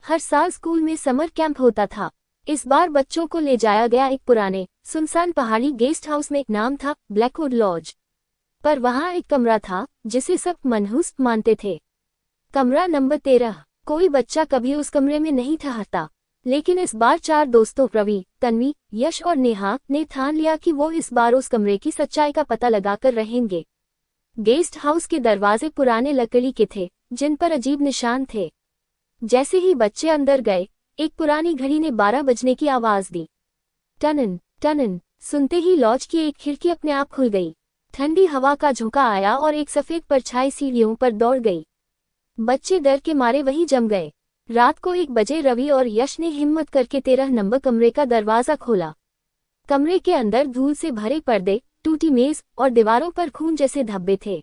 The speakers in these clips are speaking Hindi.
हर साल स्कूल में समर कैंप होता था। इस बार बच्चों को ले जाया गया एक पुराने सुनसान पहाड़ी गेस्ट हाउस में। नाम था ब्लैकवुड लॉज। पर वहाँ एक कमरा था जिसे सब मनहूस मानते थे। कमरा नंबर 13। कोई बच्चा कभी उस कमरे में नहीं ठहरता, लेकिन इस बार 4 दोस्तों रवि, तन्वी, यश और नेहा ने ठान लिया कि वो इस बार उस कमरे की सच्चाई का पता लगाकर रहेंगे। गेस्ट हाउस के दरवाजे पुराने लकड़ी के थे, जिन पर अजीब निशान थे। जैसे ही बच्चे अंदर गए, एक पुरानी घड़ी ने 12 बजने की आवाज दी। टनन टनन सुनते ही लॉज की एक खिड़की अपने आप खुल गई। ठंडी हवा का झोंका आया और एक सफेद परछाई सीढ़ियों पर दौड़ गई। बच्चे डर के मारे वहीं जम गए। रात को 1 बजे रवि और यश ने हिम्मत करके 13 नंबर कमरे का दरवाजा खोला। कमरे के अंदर धूल से भरे पर्दे, टूटी मेज और दीवारों पर खून जैसे धब्बे थे।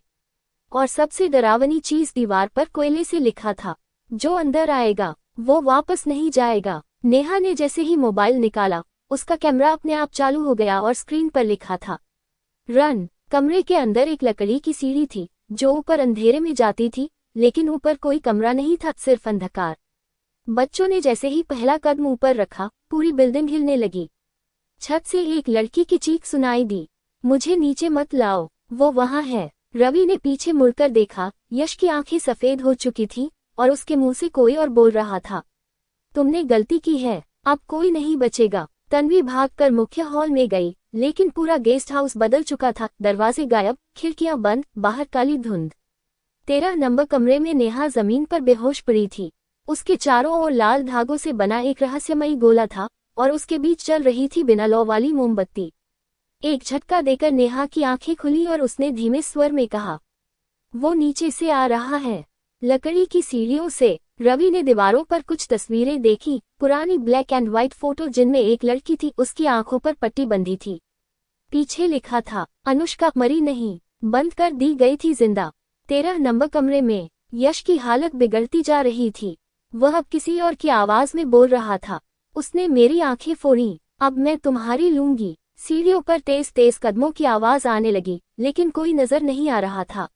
और सबसे डरावनी चीज, दीवार पर कोयले से लिखा था, जो अंदर आएगा वो वापस नहीं जाएगा। नेहा ने जैसे ही मोबाइल निकाला, उसका कैमरा अपने आप चालू हो गया और स्क्रीन पर लिखा था, रन। कमरे के अंदर एक लकड़ी की सीढ़ी थी जो ऊपर अंधेरे में जाती थी, लेकिन ऊपर कोई कमरा नहीं था, सिर्फ अंधकार। बच्चों ने जैसे ही पहला कदम ऊपर रखा, पूरी बिल्डिंग हिलने लगी। छत से एक लड़की की चीख सुनाई दी, मुझे नीचे मत लाओ, वो वहाँ है। रवि ने पीछे मुड़कर देखा। यश की आंखें सफेद हो चुकी थीं और उसके मुंह से कोई और बोल रहा था, तुमने गलती की है, अब कोई नहीं बचेगा। तन्वी भागकर मुख्य हॉल में गई, लेकिन पूरा गेस्ट हाउस बदल चुका था। दरवाजे गायब, खिड़कियां बंद, बाहर काली धुंध। 13 नंबर कमरे में नेहा जमीन पर बेहोश पड़ी थी। उसके चारों ओर लाल धागों से बना एक रहस्यमयी गोला था और उसके बीच चल रही थी बिना लौ वाली मोमबत्ती। एक झटका देकर नेहा की आंखें खुली और उसने धीमे स्वर में कहा, वो नीचे से आ रहा है, लकड़ी की सीढ़ियों से। रवि ने दीवारों पर कुछ तस्वीरें देखी, पुरानी ब्लैक एंड व्हाइट फोटो जिनमें एक लड़की थी, उसकी आंखों पर पट्टी बंधी थी। पीछे लिखा था, अनुष्का मरी नहीं, बंद कर दी गई थी जिंदा। 13 नंबर कमरे में यश की हालत बिगड़ती जा रही थी। वह अब किसी और की आवाज में बोल रहा था, उसने मेरी आंखें फोड़ी, अब मैं तुम्हारी लूंगी। सीढ़ियों पर तेज तेज कदमों की आवाज आने लगी, लेकिन कोई नजर नहीं आ रहा था।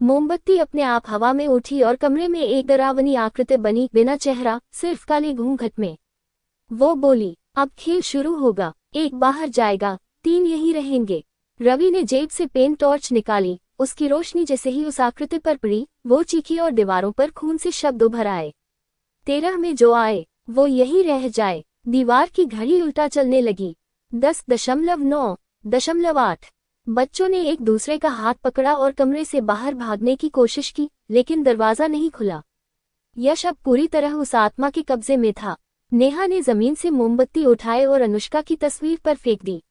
मोमबत्ती अपने आप हवा में उठी और कमरे में एक डरावनी आकृति बनी, बिना चेहरा, सिर्फ काले घूंघट में। वो बोली, अब खेल शुरू होगा, 1 बाहर जाएगा, 3 यहीं रहेंगे। रवि ने जेब से पेन टॉर्च निकाली। उसकी रोशनी जैसे ही उस आकृति पर पड़ी, वो चीखी और दीवारों पर खून से शब्द उभर आए, 13 में जो आए वो यहीं रह जाए। दीवार की घड़ी उल्टा चलने लगी। 10.9, 10.8। बच्चों ने एक दूसरे का हाथ पकड़ा और कमरे से बाहर भागने की कोशिश की, लेकिन दरवाजा नहीं खुला। यश अब पूरी तरह उस आत्मा के कब्जे में था। नेहा ने जमीन से मोमबत्ती उठाए और अनुष्का की तस्वीर पर फेंक दी।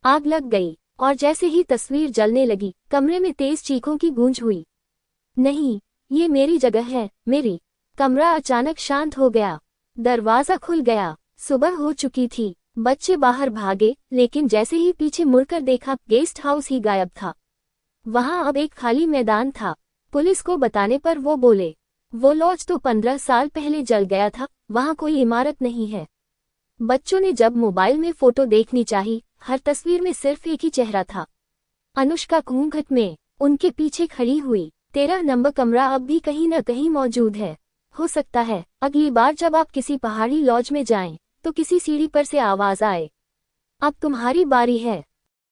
आग लग गई और जैसे ही तस्वीर जलने लगी, कमरे में तेज चीखों की गूंज हुई। नहीं, ये मेरी जगह है, मेरी। कमरा अचानक शांत हो गया। दरवाजा खुल गया। सुबह हो चुकी थी। बच्चे बाहर भागे, लेकिन जैसे ही पीछे मुड़कर देखा, गेस्ट हाउस ही गायब था। वहां अब एक खाली मैदान था। पुलिस को बताने पर वो बोले, वो लॉज तो 15 साल पहले जल गया था, वहां कोई इमारत नहीं है। बच्चों ने जब मोबाइल में फोटो देखनी चाही, हर तस्वीर में सिर्फ एक ही चेहरा था, अनुष्का घूंघट में। उनके पीछे खड़ी हुई। 13 नंबर कमरा अब भी कहीं न कहीं मौजूद है। हो सकता है अगली बार जब आप किसी पहाड़ी लॉज में जाएं, तो किसी सीढ़ी पर से आवाज आए, अब तुम्हारी बारी है।